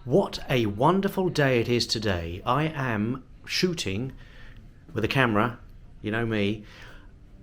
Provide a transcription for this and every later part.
What a wonderful day it is today. I am shooting with a camera, you know me,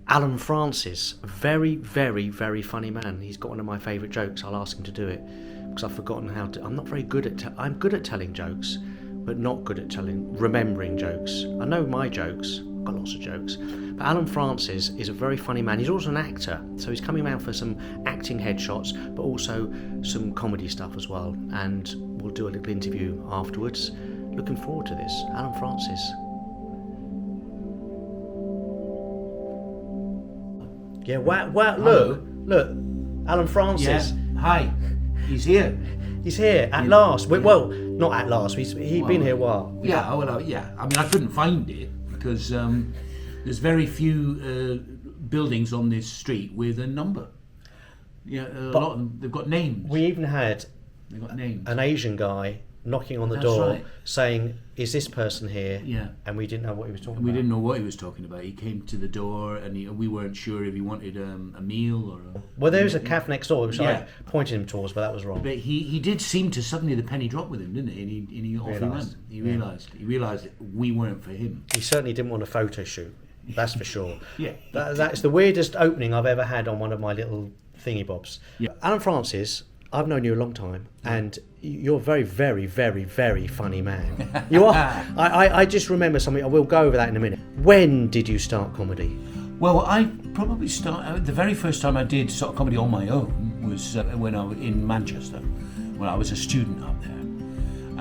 Alan Francis, a very, very, very funny man. He's got one of my favourite jokes. I'll ask him to do it because I've forgotten how to. I'm not very good at. I'm good at telling jokes, but not good at remembering jokes. I know my jokes. I've got lots of jokes. But Alan Francis is a very funny man. He's also an actor, so he's coming around for some acting headshots, but also some comedy stuff as well. And we'll do a little interview afterwards. Looking forward to this. Alan Francis. Yeah, wow, look, Alan Francis. Yeah. Hi, he's here. He's here at last. Well, not at last. He's been here a while. Yeah, yeah. I mean, I couldn't find it because there's very few buildings on this street with a number. Yeah, a lot of them, they've got names. We even had They've got names. an Asian guy knocking on the door saying, "Is this person here?" Yeah. And we didn't know what he was talking about. We didn't know what he was talking about. He came to the door and we weren't sure if he wanted a meal or a... Well, there was a cafe next door which I pointed him towards, but that was wrong. But he did seem to suddenly the penny drop with him, didn't it? And he off he went. He realised that we weren't for him. He certainly didn't want a photo shoot. That's for sure. Yeah. That's the weirdest opening I've ever had on one of my little thingy bobs. Yeah. Alan Francis, I've known you a long time, and you're a very, very, very, very funny man. You are. I just remember something. We'll go over that in a minute. When did you start comedy? Well, I probably started... The very first time I did sort of comedy on my own was when I was in Manchester, when I was a student up there.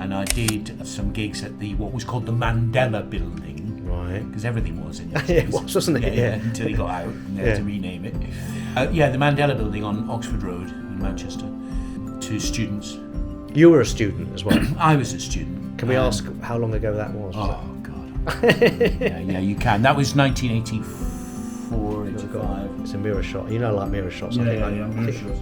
And I did some gigs at what was called the Mandela Building. Right. Because everything was in Yeah, it was, wasn't it? Yeah. Until he got out and they had to rename it. The Mandela Building on Oxford Road in Manchester. To students. You were a student as well. I was a student. Can we ask how long ago that was? Oh, God. yeah, you can. That was 1984, 85. It's a mirror shot. You know, like mirror shots. I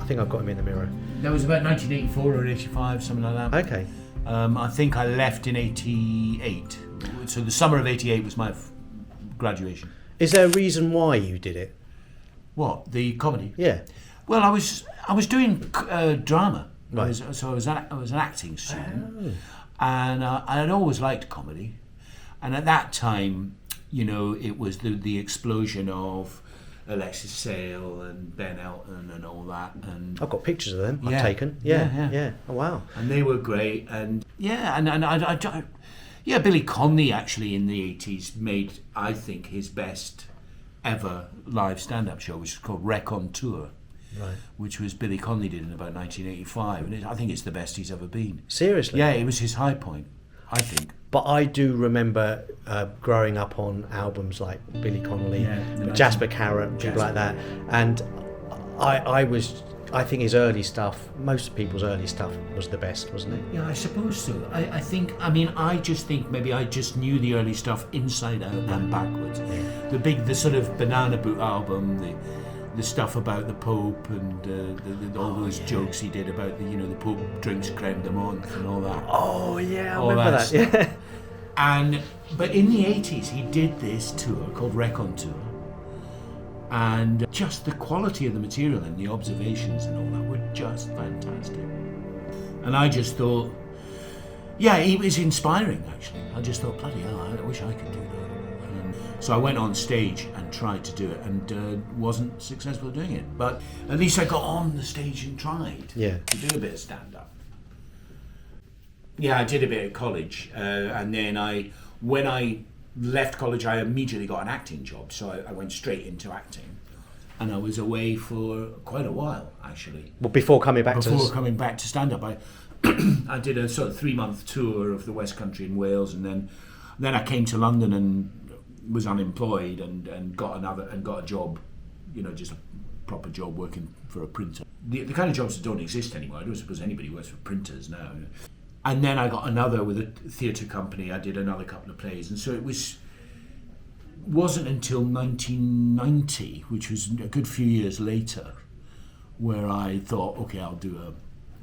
think I've got him in the mirror. That was about 1984 or 85, something like that. Okay. I think I left in 88. So the summer of 88 was my graduation. Is there a reason why you did it? What? The comedy? Yeah. Well, I was doing drama. Right. I was an acting student, and I had always liked comedy. And at that time, you know, it was the explosion of Alexis Sale and Ben Elton and all that. And I've got pictures of them. I've Yeah. taken. Yeah. Oh wow. and they were great. And Billy Connolly actually in the 80s made, I think, his best ever live stand-up show, which was called Rec on Tour. Right. Which was Billy Connolly did in about 1985, and I think it's the best he's ever been. Seriously? Yeah, it was his high point, I think. But I do remember growing up on albums like Billy Connolly, Jasper Carrot, people like that, and I think his early stuff, most people's early stuff, was the best, wasn't it? Yeah, I suppose so. I just think maybe I just knew the early stuff inside out and backwards. Yeah. The sort of Banana Boot album, the stuff about the Pope and all those jokes he did about the Pope drinks creme de menthe and all that. Oh yeah, I remember that. Yeah. But in the 80s he did this tour called Rec on Tour, and just the quality of the material and the observations and all that were just fantastic. And I just thought, it was inspiring actually. I just thought, bloody hell, I wish I could do that. So I went on stage and tried to do it and wasn't successful doing it. But at least I got on the stage and tried to do a bit of stand-up. Yeah, I did a bit at college. And then when I left college, I immediately got an acting job. So I went straight into acting. And I was away for quite a while, actually. Well, before coming back coming back to stand-up, I did a sort of 3-month tour of the West Country in Wales. And then I came to London and was unemployed and got a job, just a proper job working for a printer. The kind of jobs that don't exist anymore. I don't suppose anybody works for printers now. And then I got another with a theatre company. I did another couple of plays, and so it wasn't until 1990, which was a good few years later, where I thought, okay, I'll do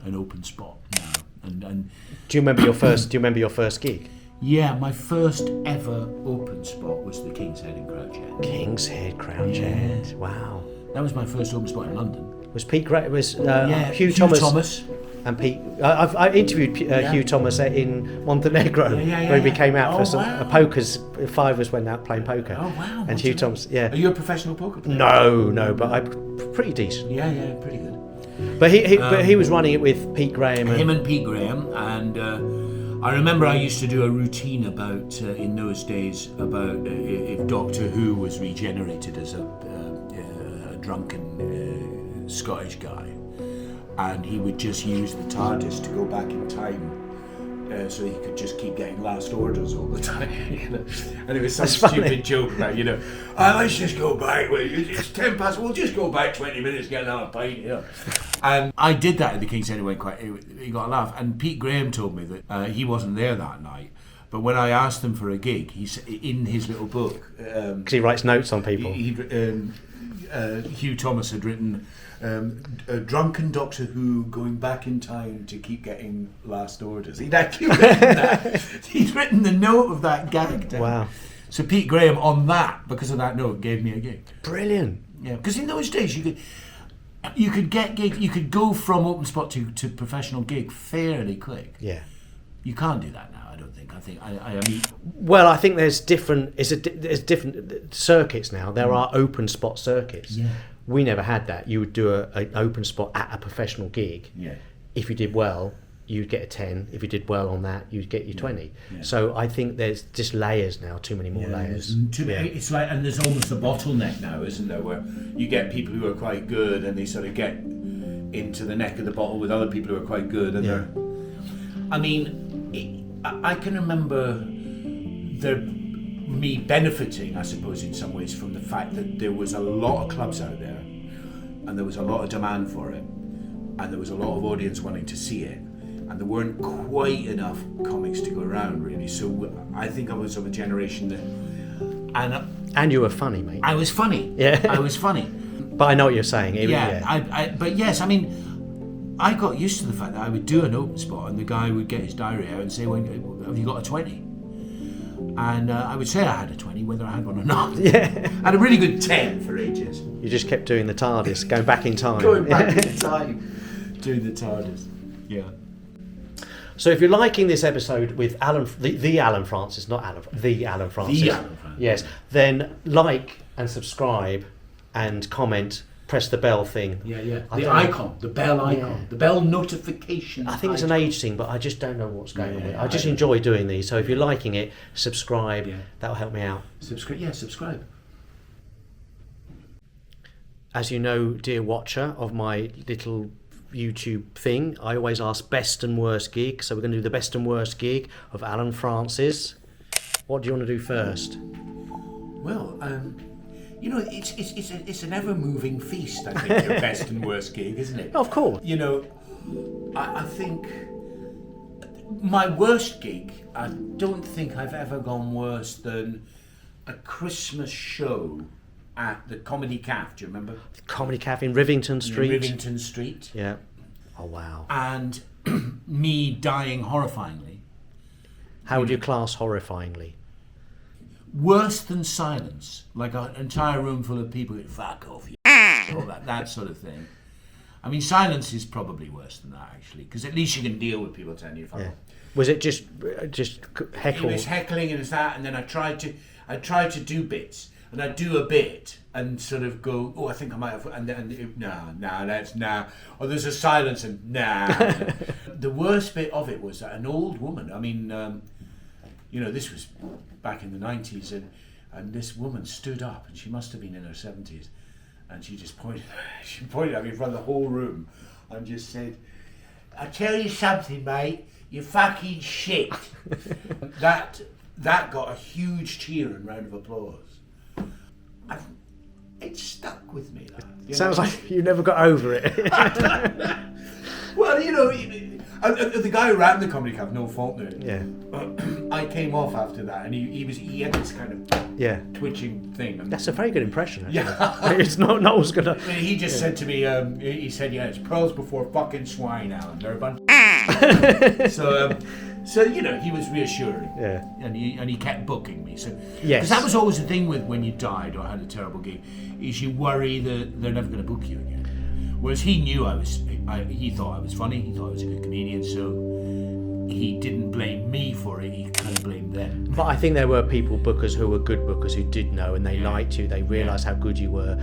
an open spot now. And do you remember your first gig? Yeah, my first ever open spot was the King's Head in Crouch End. King's Head, Crouch End. Wow. That was my first open spot in London. Was Pete Gray? Was Hugh Thomas? And Pete, I interviewed Hugh Thomas in Montenegro when we came out for some pokers. 5 of us went out playing poker. Oh wow! And Hugh Thomas, Are you a professional poker player? No, but I'm pretty decent. Yeah, pretty good. But he was running it with Pete Graham. And Pete Graham, and I remember I used to do a routine about in those days about if Doctor Who was regenerated as a drunken Scottish guy, and he would just use the TARDIS to go back in time. So he could just keep getting last orders all the time, and it was some stupid joke about, let's just go back. It's 10 past. We'll just go back 20 minutes, get another pint, And I did that at the King's Head. He got a laugh. And Pete Graham told me that he wasn't there that night. But when I asked him for a gig, in his little book, because he writes notes on people. Hugh Thomas had written a drunken Doctor Who going back in time to keep getting last orders. He'd actually written that. He'd written the note of that gag down. Wow. So Pete Graham, because of that note, gave me a gig. Brilliant. Yeah, because in those days you could get gigs. You could go from open spot to professional gig fairly quick. Yeah. You can't do that now. I don't think. I mean. Well, I think there's different circuits now. There are open spot circuits. Yeah. We never had that. You would do an open spot at a professional gig. Yeah. If you did well, you'd get a 10. If you did well on that, you'd get your 20. Yeah. So I think there's just layers now. Too many more layers. It's like, and there's almost a bottleneck now, isn't there, where you get people who are quite good and they sort of get into the neck of the bottle with other people who are quite good, and they're. I mean, I can remember me benefiting, I suppose, in some ways from the fact that there was a lot of clubs out there, and there was a lot of demand for it, and there was a lot of audience wanting to see it, and there weren't quite enough comics to go around, really. So I think I was of a generation that, and you were funny, mate. I was funny. Yeah, I was funny. But I know what you're saying. But yes, I mean, I got used to the fact that I would do an open spot, and the guy would get his diary out and say, "Well, have you got a 20?" And I would say I had a 20, whether I had one or not. Yeah. I had a really good 10 for ages. You just kept doing the TARDIS, going back in time. Going back in time. Doing the TARDIS. Yeah. So if you're liking this episode with the Alan Francis, not Alan, the Alan Francis. The Alan Francis. Yes. Then like and subscribe and comment. Press the bell thing. Yeah. The icon, the bell icon, the bell notification. I think it's an age thing, but I just don't know what's going on with it. I just enjoy doing these. So if you're liking it, subscribe. Yeah. That'll help me out. Subscribe. As you know, dear watcher of my little YouTube thing, I always ask best and worst gig. So we're going to do the best and worst gig of Alan Francis. What do you want to do first? Well, it's an ever-moving feast, I think, your best and worst gig, isn't it? Of course. I think my worst gig, I don't think I've ever gone worse than a Christmas show at the Comedy Caf. Do you remember? The Comedy Caf in Rivington Street. Yeah. Oh, wow. And me dying horrifyingly. How would you class horrifyingly? Worse than silence, like an entire room full of people going, fuck off, you all that sort of thing. I mean, silence is probably worse than that, actually, because at least you can deal with people telling you fuck off. Was it just heckle? It was heckling, and it's that, and then I tried to do bits, and I'd do a bit and sort of go, oh, I think I might have, and that's or there's a silence and nah. The worst bit of it was that an old woman, I mean, this was back in the 90s, and this woman stood up, and she must have been in her 70s, and she just pointed at me in front of the whole room and just said, "I tell you something, mate, you fucking shit." That got a huge cheer and round of applause. It stuck with me. Sounds like you never got over it. Well, the guy who ran the Comedy Caf, no fault in it. Yeah. I came off after that, and he had this kind of twitching thing. And that's a very good impression. Actually. Yeah. It's not always gonna. He just said to me, he said, "Yeah, it's pearls before fucking swine, Alan. They're a bunch." So he was reassuring. Yeah. And he kept booking me. So yes. Because that was always the thing with when you died or had a terrible gig, is you worry that they're never going to book you again. Whereas he knew he thought I was funny, he thought I was a good comedian, so he didn't blame me for it, he kind of blamed them. But I think there were bookers who were good bookers who did know, and they liked you, they realised how good you were,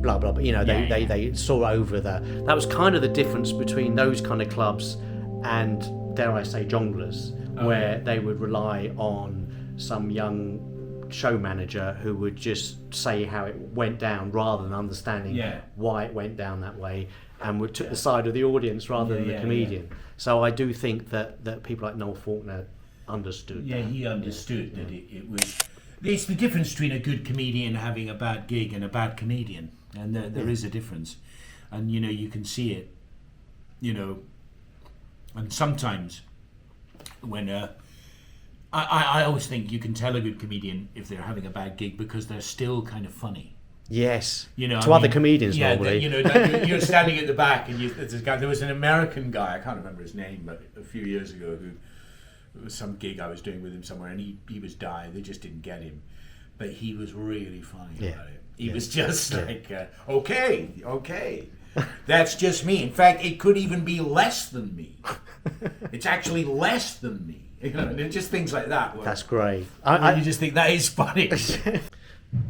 blah, blah, blah. You know, they saw over that. That was kind of the difference between those kind of clubs and, dare I say, jonglers, where they would rely on some young show manager who would just say how it went down rather than understanding why it went down that way, and would took the side of the audience rather than the comedian. So I do think that people like Noel Faulkner understood. Yeah, he understood that it was. It's the difference between a good comedian having a bad gig and a bad comedian, and there is a difference, and you know you can see it, you know, and sometimes when I always think you can tell a good comedian if they're having a bad gig because they're still kind of funny. Yes. You know, to other comedians normally. You know, like you're standing at the back, and there's a guy. There was an American guy, I can't remember his name, but a few years ago, who it was some gig I was doing with him somewhere, and he was dying. They just didn't get him, but he was really funny about it. He was just like, okay, that's just me. In fact, it could even be less than me. It's actually less than me. You know, and just things like that. That's great. You just think that is funny.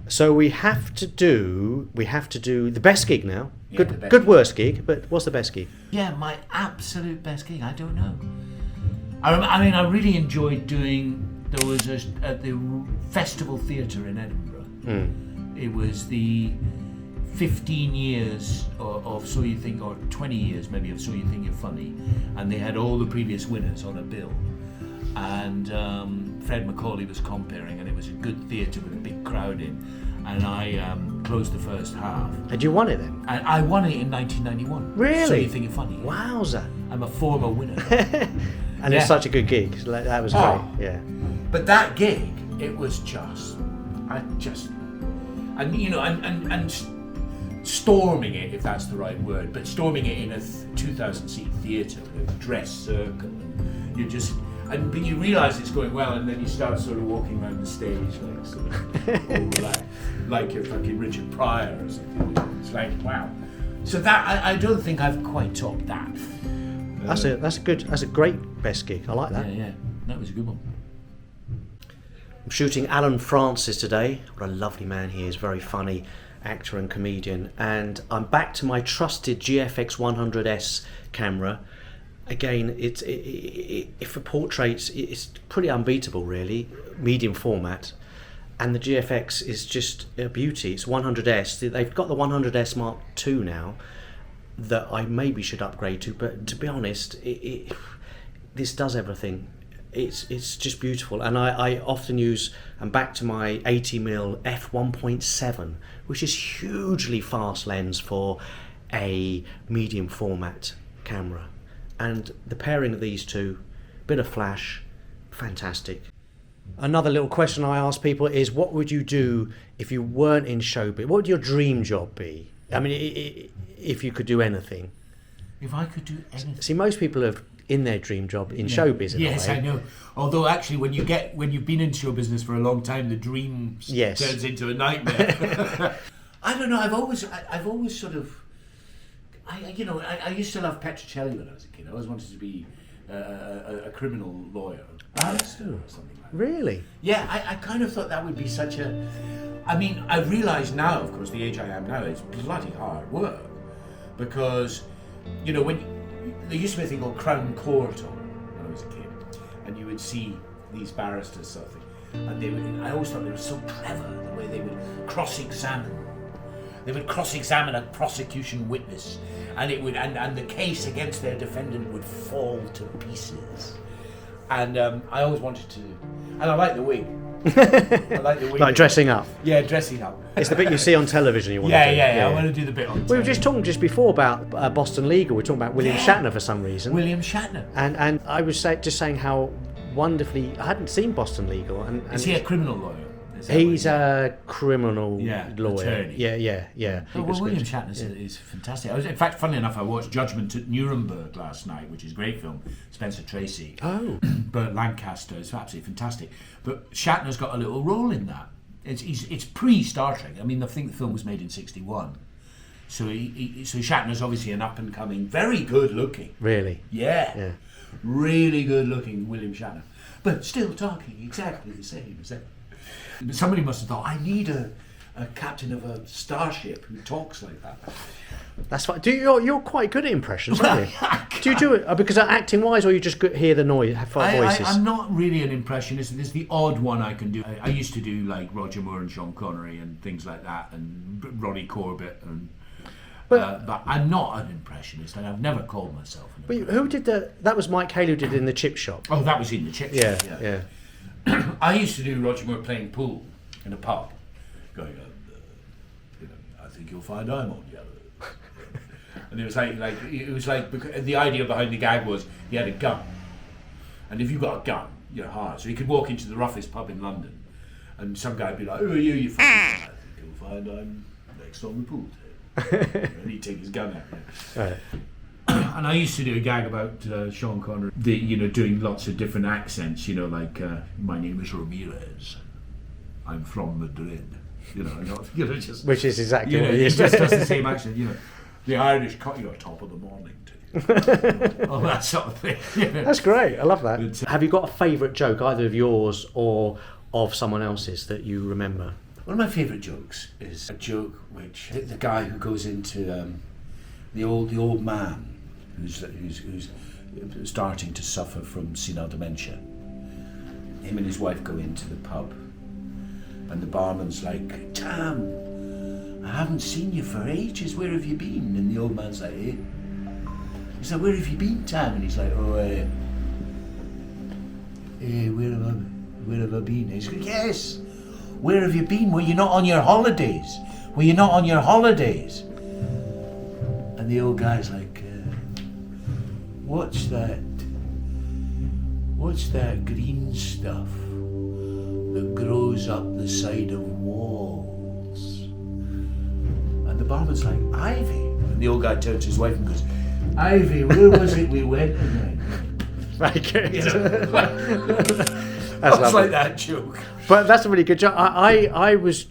So we have to do the best gig now. Yeah, good worst gig, but what's the best gig? Yeah, my absolute best gig. I don't know. I mean, I really enjoyed doing. There was at the Festival Theatre in Edinburgh. It was the 15 years of So You Think, or 20 years maybe of So You Think You're Funny, and they had all the previous winners on a bill. And Fred Macaulay was comparing, and it was a good theatre with a big crowd in, and I closed the first half. Had you won it then? And I won it in 1991. Really? So You Think You're Funny. Wowza. I'm a former winner. And it's such a good gig. That was great. Yeah. But that gig, it was and you know, and storming it, if that's the right word, but storming it in a 2,000 seat theatre with a dress circle, and you just. But you realise it's going well, and then you start sort of walking around the stage like sort of like you're fucking Richard Pryor or something. It's like, wow. So that I don't think I've quite topped that. That's a great best gig. I like that. Yeah, that was a good one. I'm shooting Alan Francis today. What a lovely man he is. Very funny actor and comedian. And I'm back to my trusted GFX 100S camera. Again, for portraits, it's pretty unbeatable, really. Medium format, and the GFX is just a beauty. It's 100S. They've got the 100S Mark II now that I maybe should upgrade to. But to be honest, this does everything. It's just beautiful, and I often use. I'm back to my 80mm f1.7, which is hugely fast lens for a medium format camera. And the pairing of these two, bit of flash, fantastic. Another little question I ask people is, what would you do if you weren't in showbiz? What would your dream job be? I mean, if you could do anything. If I could do anything. See, most people are in their dream job in showbiz. Yes, I know. Although actually, when you've been in show business for a long time, the dream turns into a nightmare. I don't know. I've always sort of. I used to love Petrocelli when I was a kid. I always wanted to be a criminal lawyer, barrister or something like that. Really? Yeah, I kind of thought that would be such a. I mean, I realise now, of course, the age I am now, it's bloody hard work, because, you know, there used to be a thing called Crown Court when I was a kid, and you would see these barristers sort of thing, and I always thought they were so clever the way they would cross-examine. They would cross-examine a prosecution witness, and and the case against their defendant would fall to pieces. And I always wanted to, and I like the wig. I like the wig. Like dressing up. Yeah, dressing up. It's the bit you see on television. You want to do. Yeah. I want to do the bit on. We were just talking just before about Boston Legal. We were talking about William Shatner for some reason. William Shatner. And I was just saying how wonderfully I hadn't seen Boston Legal. And is he a criminal lawyer? He's a criminal lawyer. Attorney. Yeah. Well, William Shatner is fantastic. In fact, funnily enough, I watched Judgment at Nuremberg last night, which is a great film. Spencer Tracy. Oh. Burt Lancaster. It's absolutely fantastic. But Shatner's got a little role in that. It's pre-Star Trek. I mean, I think the film was made in 1961. So so Shatner's obviously an up and coming, very good looking. Really? Yeah. Really good looking William Shatner. But still talking exactly the same as ever. But somebody must have thought, I need a captain of a starship who talks like that. That's fine. You're quite good at impressions, aren't you? Do you do it because acting wise, or you just hear the noise, have voices? I'm not really an impressionist. There's the odd one I can do. I used to do like Roger Moore and Sean Connery and things like that, and Ronnie Corbett, and but I'm not an impressionist, and I've never called myself an impressionist. But who did that? Was Mike Hale who did it in the Chip Shop. Oh, that was in the Chip Shop. Yeah. I used to do Roger Moore playing pool in a pub, going, I think you'll find I'm on yellow. And it was like because the idea behind the gag was he had a gun, and if you got a gun, you're hard. So he could walk into the roughest pub in London, and some guy would be like, "Who are you? You fucking." I think you'll find I'm next on the pool table, and he'd take his gun out. Right. And I used to do a gag about Sean Connery, doing lots of different accents. Like my name is Ramirez, I'm from Madrid. Just Which is exactly what he just does the same accent. The Irish cut top of the morning tea. All that sort of thing. That's great. I love that. Have you got a favourite joke, either of yours or of someone else's, that you remember? One of my favourite jokes is a joke which the guy who goes into the old man who's starting to suffer from senile dementia. Him and his wife go into the pub, and the barman's like, "Tam, I haven't seen you for ages. Where have you been?" And the old man's like, "Eh?" He's like, "Where have you been, Tam?" And he's like, "Oh, where have I been?" He's like, "Yes. Where have you been? Were you not on your holidays? Were you not on your holidays?" And the old guy's like, "What's that? What's that green stuff that grows up the side of walls?" And the barman's like, "Ivy." And the old guy turns to his wife and goes, "Ivy, where was it we went tonight?" Very good. That's like that joke. But that's a really good joke. I was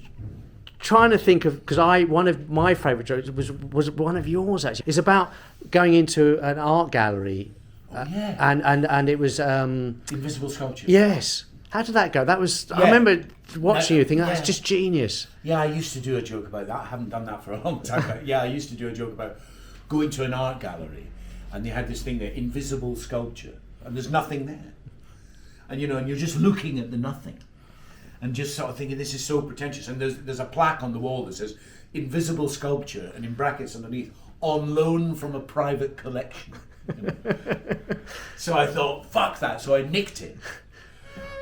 trying to think of, because one of my favourite jokes was one of yours actually. It's about going into an art gallery. And it was Invisible Sculpture. Yes. How did that go? That was I remember watching you thinking that's just genius. Yeah, I used to do a joke about that. I haven't done that for a long time. But I used to do a joke about going to an art gallery, and they had this thing there, invisible sculpture, and there's nothing there, and and you're just looking at the nothing, and just sort of thinking this is so pretentious. And there's a plaque on the wall that says invisible sculpture, and in brackets underneath, on loan from a private collection. So I thought, fuck that. So I nicked it.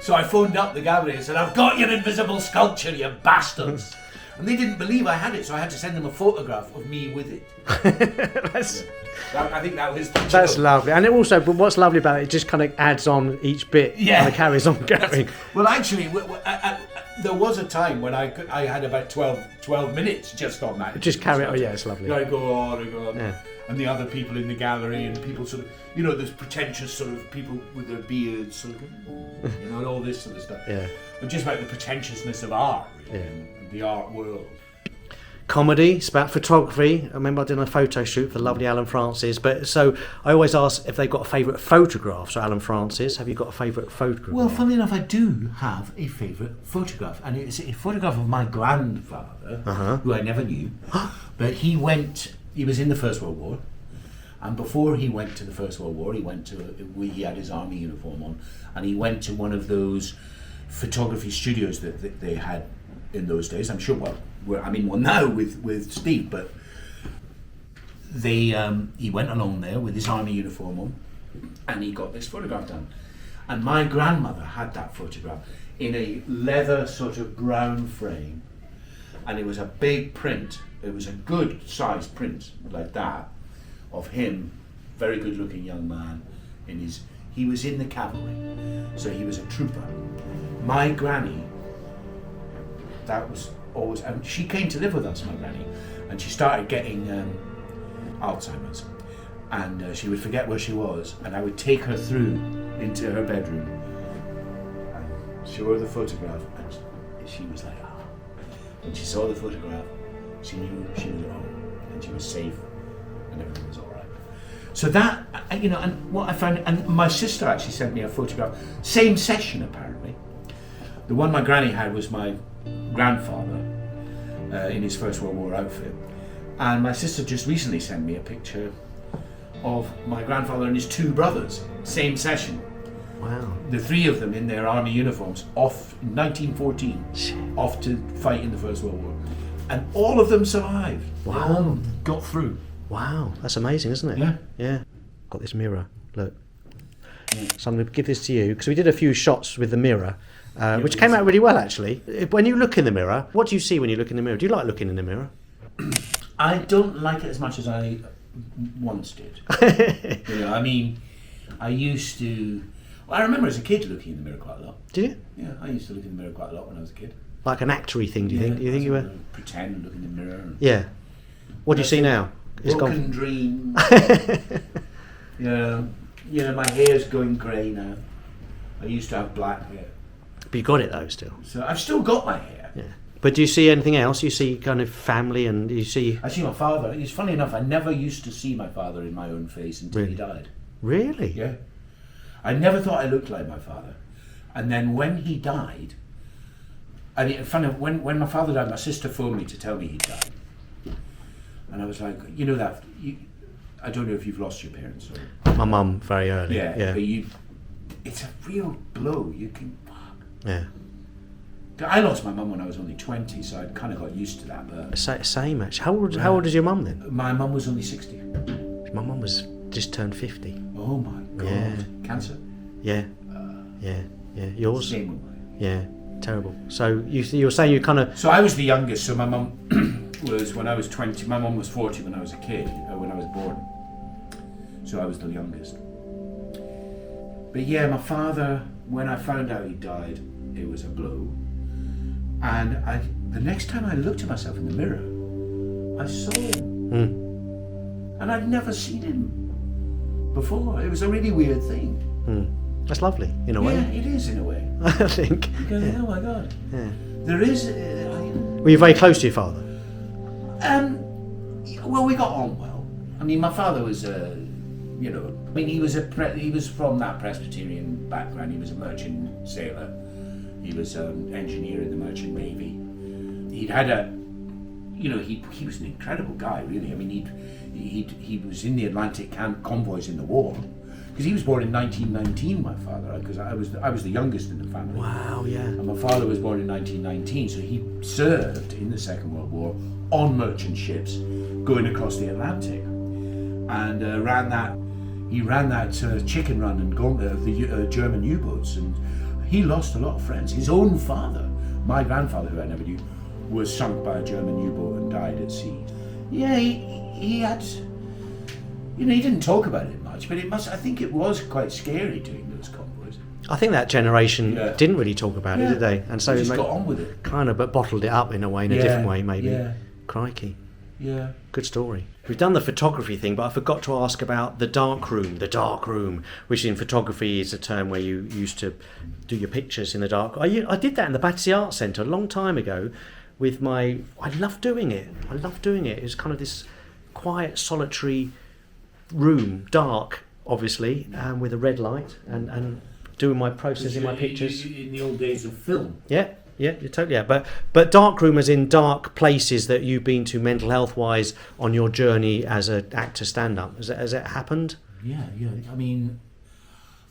So I phoned up the gallery and said, "I've got your invisible sculpture, you bastards." And they didn't believe I had it, so I had to send them a photograph of me with it. I think that was the joke. That's lovely. And it also, but what's lovely about it just kind of adds on each bit and it carries on going. Well, actually, there was a time when I had about 12 minutes just on that. Just carry it on, it's lovely. I go on and go on. Yeah. And the other people in the gallery, and people sort of, there's pretentious sort of people with their beards, sort of, and all this sort of stuff. Yeah. But just about the pretentiousness of art, really, and the art world. Comedy, it's about photography. I remember I did a photo shoot for the lovely Alan Francis. But so I always ask if they've got a favourite photograph. So Alan Francis, have you got a favourite photograph? Well, funnily enough, I do have a favourite photograph, and it's a photograph of my grandfather, who I never knew, but he was in the First World War, and before he went to the First World War, he had his army uniform on, and he went to one of those photography studios that they had in those days. I'm sure, I'm in one now with Steve, but he went along there with his army uniform on, and he got this photograph done. And my grandmother had that photograph in a leather sort of brown frame, and it was a big print. It was a good sized print like that of him, very good looking young man. He was in the cavalry, so he was a trooper. My granny, that was always, and she came to live with us, my granny, and she started getting Alzheimer's, and she would forget where she was, and I would take her through into her bedroom and show her the photograph, and she was like, when she saw the photograph, she knew she was at home. and she was safe, and everything was all right. So that, and what I found, and my sister actually sent me a photograph, same session apparently. The one my granny had was my grandfather in his First World War outfit, and my sister just recently sent me a picture of my grandfather and his two brothers, same session. Wow. The three of them in their army uniforms, off in 1914, off to fight in the First World War. And all of them survived. Wow. They all got through. Wow, that's amazing, isn't it? Yeah. Yeah. Got this mirror, look. Yeah. So I'm going to give this to you, because we did a few shots with the mirror, which came out really well, actually. When you look in the mirror, what do you see when you look in the mirror? Do you like looking in the mirror? I don't like it as much as I once did. I mean, I used to... Well, I remember as a kid looking in the mirror quite a lot. Did you? Yeah, I used to look in the mirror quite a lot when I was a kid. Like an actory thing, do you think? Do you think you were... Pretend, look in the mirror. And Yeah. What do you see now? It's broken gone. dream. My hair's going grey now. I used to have black hair. But you got it, though, still. So I've still got my hair. Yeah. But do you see anything else? You see kind of family, and you see... I see my father. It's funny enough, I never used to see my father in my own face until he died. Really? Yeah. I never thought I looked like my father. And then when he died, I mean, funny, when my father died, my sister phoned me to tell me he died. And I was like, I don't know if you've lost your parents. Or, My mum, very early. yeah. But it's a real blow. You can, fuck. Yeah. I lost my mum when I was only 20, so I kind of got used to that. But Same, actually. How old is your mum then? my mum was only 60. My mum was just turned 50. Oh my God. Yeah. Cancer? Yeah. Yeah. Yours? Same with mine. Yeah. Terrible. So you were saying you kind of... So I was the youngest, so my mum was, when I was 20, my mum was 40 when I was a kid, when I was born. So I was the youngest. But yeah, my father, when I found out he died, it was a blow. And the next time I looked at myself in the mirror, I saw him. And I'd never seen him before. It was a really weird thing. That's lovely, in a way. Yeah, it is in a way. I think. Because, oh my God. Yeah. There is... Were you very close to your father? Well, we got on well. I mean, my father was, he was from that Presbyterian background. He was a merchant sailor. He was an engineer in the merchant navy. He'd had he was an incredible guy, really. I mean, he was in the Atlantic convoys in the war. Because he was born in 1919, my father, because I was the youngest in the family. Wow, yeah. And my father was born in 1919, so he served in the Second World War on merchant ships going across the Atlantic, and he ran that chicken run and gauntlet of the German U-boats, and he lost a lot of friends. His own father, my grandfather, who I never knew, was sunk by a German U-boat and died at sea. Yeah, he had, he didn't talk about it much, but I think it was quite scary doing those convoys. I think that generation didn't really talk about it, did they? And so they just got on with it. Kind of, but bottled it up in a way, in a different way, maybe. Yeah. Crikey. Yeah. Good story. We've done the photography thing, but I forgot to ask about the dark room, which in photography is a term where you used to do your pictures in the dark. I did that in the Battersea Art Centre a long time ago with I love doing it. It was kind of this quiet, solitary room, dark, obviously, with a red light, and doing my processing my pictures. In the old days of film. Yeah, you're totally. Yeah, but dark room as in dark places that you've been to mental health wise on your journey as an actor stand up. Has it happened? Yeah. I mean,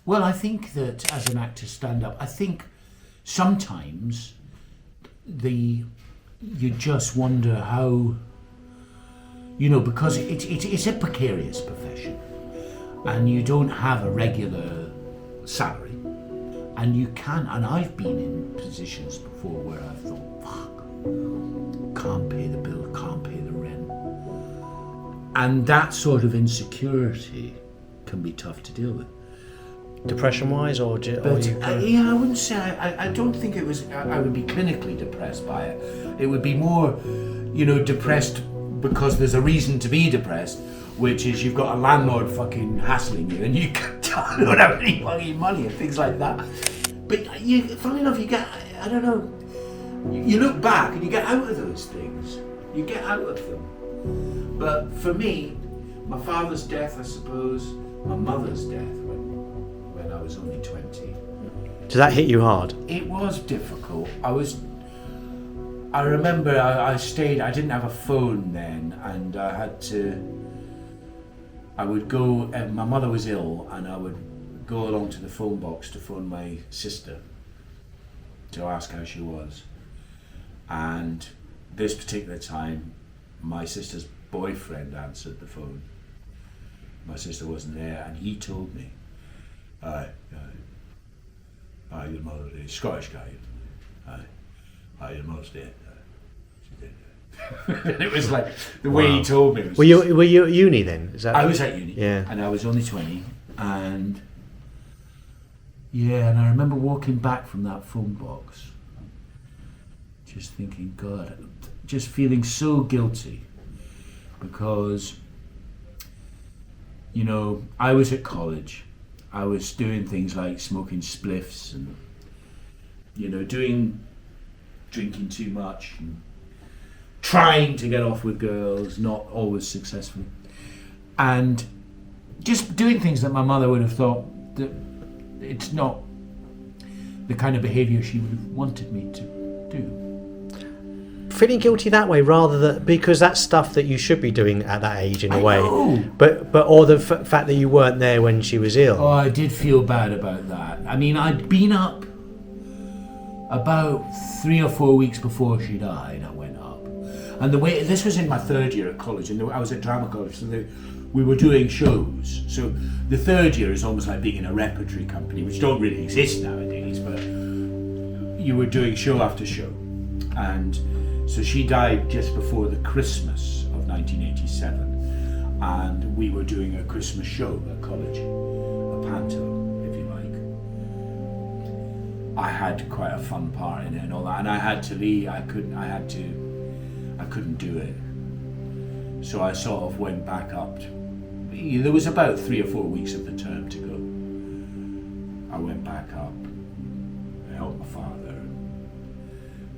well, I think that as an actor stand up, I think sometimes you just wonder how, because it's a precarious profession, and you don't have a regular salary. And and I've been in positions before where I've thought, fuck, can't pay the bill, can't pay the rent. And that sort of insecurity can be tough to deal with. Depression-wise, I wouldn't say, I don't think it was, I would be clinically depressed by it. It would be more, depressed because there's a reason to be depressed, which is you've got a landlord fucking hassling you and you don't have any fucking money and things like that. But funnily enough, you get, I don't know, you look back and you get out of those things. You get out of them. But for me, my father's death, I suppose, my mother's death when I was only 20. Did that hit you hard? It was difficult. I remember I stayed, I didn't have a phone then, and I would go, my mother was ill, and I would go along to the phone box to phone my sister to ask how she was. And this particular time, my sister's boyfriend answered the phone. My sister wasn't there, and he told me, your mother is Scottish guy. Your mother's dead. She's dead. And it was like the way he told me. Were you at uni then? Is that I was at uni. Yeah. And I was only 20, and I remember walking back from that phone box, just thinking, God, just feeling so guilty, because I was at college. I was doing things like smoking spliffs and drinking too much and trying to get off with girls, not always successfully, and just doing things that my mother would have thought that it's not the kind of behaviour she would have wanted me to do. Feeling guilty that way, rather than because that's stuff that you should be doing at that age in a way. Know. But or the fact that you weren't there when she was ill. Oh, I did feel bad about that. I mean, I'd been up about 3 or 4 weeks before she died. I went up, and this was in my third year at college, and I was at drama college, so we were doing shows. So the third year is almost like being in a repertory company, which don't really exist nowadays, but you were doing show after show. And so she died just before the Christmas of 1987, and we were doing a Christmas show at college, a panto, if you like. I had quite a fun part in it and all that, and I had to leave. I couldn't do it. So I sort of went back up. There was about 3 or 4 weeks of the term to go. I went back up, I helped my father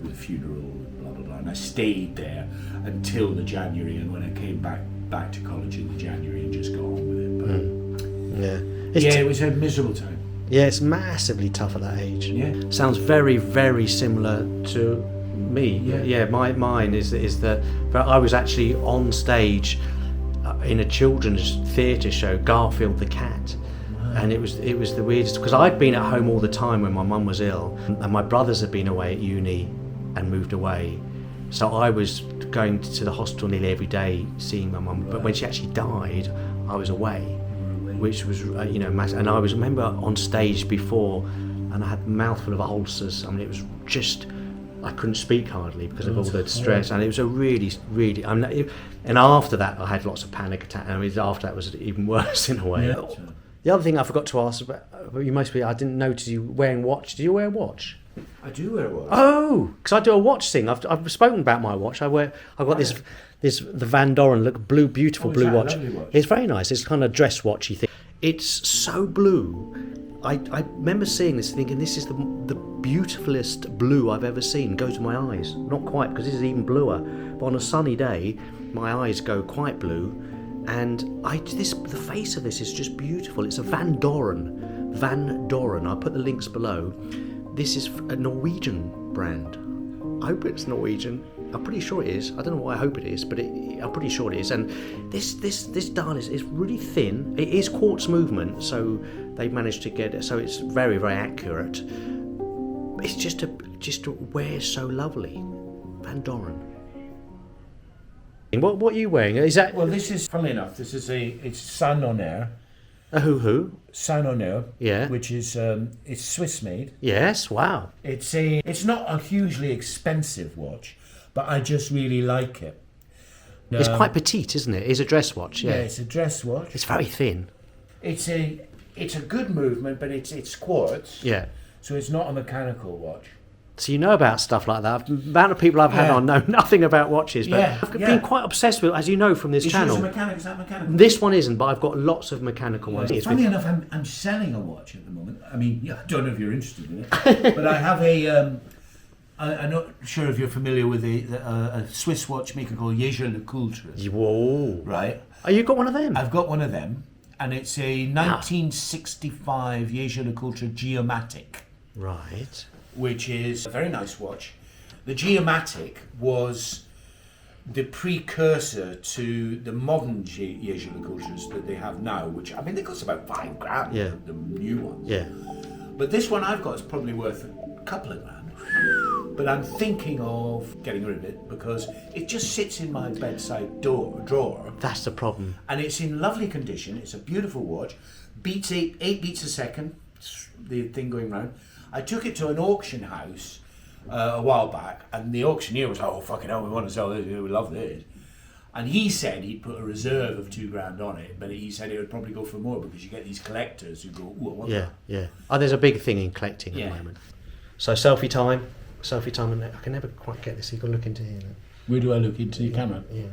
with the funeral, blah blah blah, and I stayed there until the January. And when I came back to college in the January, and just got on with it. But it was a miserable time. Yeah, it's massively tough at that age. Yeah, sounds very very similar to me. Yeah, mine is that. But I was actually on stage in a children's theatre show, Garfield the Cat. And it was the weirdest, because I'd been at home all the time when my mum was ill, and my brothers had been away at uni and moved away, so I was going to the hospital nearly every day seeing my mum. But when she actually died, I was away, which was massive. And I remember on stage before, and I had a mouthful of ulcers. I mean, it was just, I couldn't speak hardly because of all the stress, and it was a really and after that I had lots of panic attacks. I mean, after that was even worse in a way. Yeah. The other thing I forgot to ask about, I didn't notice you wearing watch. Do you wear a watch? I do wear a watch. Oh, because I do a watch thing. I've spoken about my watch. I've got this the Van Doren beautiful blue watch. Watch. It's very nice. It's kind of dress watchy thing. It's so blue. I remember seeing this thinking, this is the beautifulest blue I've ever seen. Go to my eyes. Not quite, because this is even bluer. But on a sunny day, my eyes go quite blue. And the face of this is just beautiful. It's a Van Doren. I'll put the links below. This is a Norwegian brand. I hope it's Norwegian. I'm pretty sure it is. I don't know why I hope it is, but I'm pretty sure it is. And this dial is really thin. It is quartz movement, so they've managed to get it. So it's very, very accurate. It's just wears so lovely. Van Doren. What are you wearing? Is that? Well, this is, funnily enough, it's Saint Honor. A who? Saint Honor. Yeah. Which is it's Swiss made. Yes. Wow. It's not a hugely expensive watch, but I just really like it. It's quite petite, isn't it? It's a dress watch. Yeah. It's a dress watch. It's very thin. It's a good movement, but it's quartz. Yeah. So it's not a mechanical watch. So you know about stuff like that. The amount of people I've had on know nothing about watches, but I've been quite obsessed with, as you know from this channel. Is that mechanical? This one isn't, but I've got lots of mechanical ones. Funny enough, I'm selling a watch at the moment. I mean, I don't know if you're interested in it, but I have I'm not sure if you're familiar with a Swiss watchmaker called Jaeger-LeCoultre. Whoa. Right. Oh, you got one of them? I've got one of them, and it's a 1965 Jaeger-LeCoultre Geomatic, Right. which is a very nice watch. The Geomatic was the precursor to the modern Jaeger-LeCoultres that they have now, which, I mean, they cost about £5,000, Yeah. the new ones. Yeah. But this one I've got is probably worth a couple of grand. But I'm thinking of getting rid of it because it just sits in my bedside drawer. That's the problem. And it's in lovely condition. It's a beautiful watch. Beats 8 beats a second, the thing going round. I took it to an auction house a while back, and the auctioneer was like, "Oh, fucking hell, we want to sell this, we love this." And he said he'd put a reserve of £2,000 on it, but he said it would probably go for more because you get these collectors who go, "Ooh, I want Yeah, that." yeah. Oh, there's a big thing in collecting at Yeah. the moment. So selfie time, and I can never quite get this. You've got to look into here. Now. Where do I look into your camera? Yeah.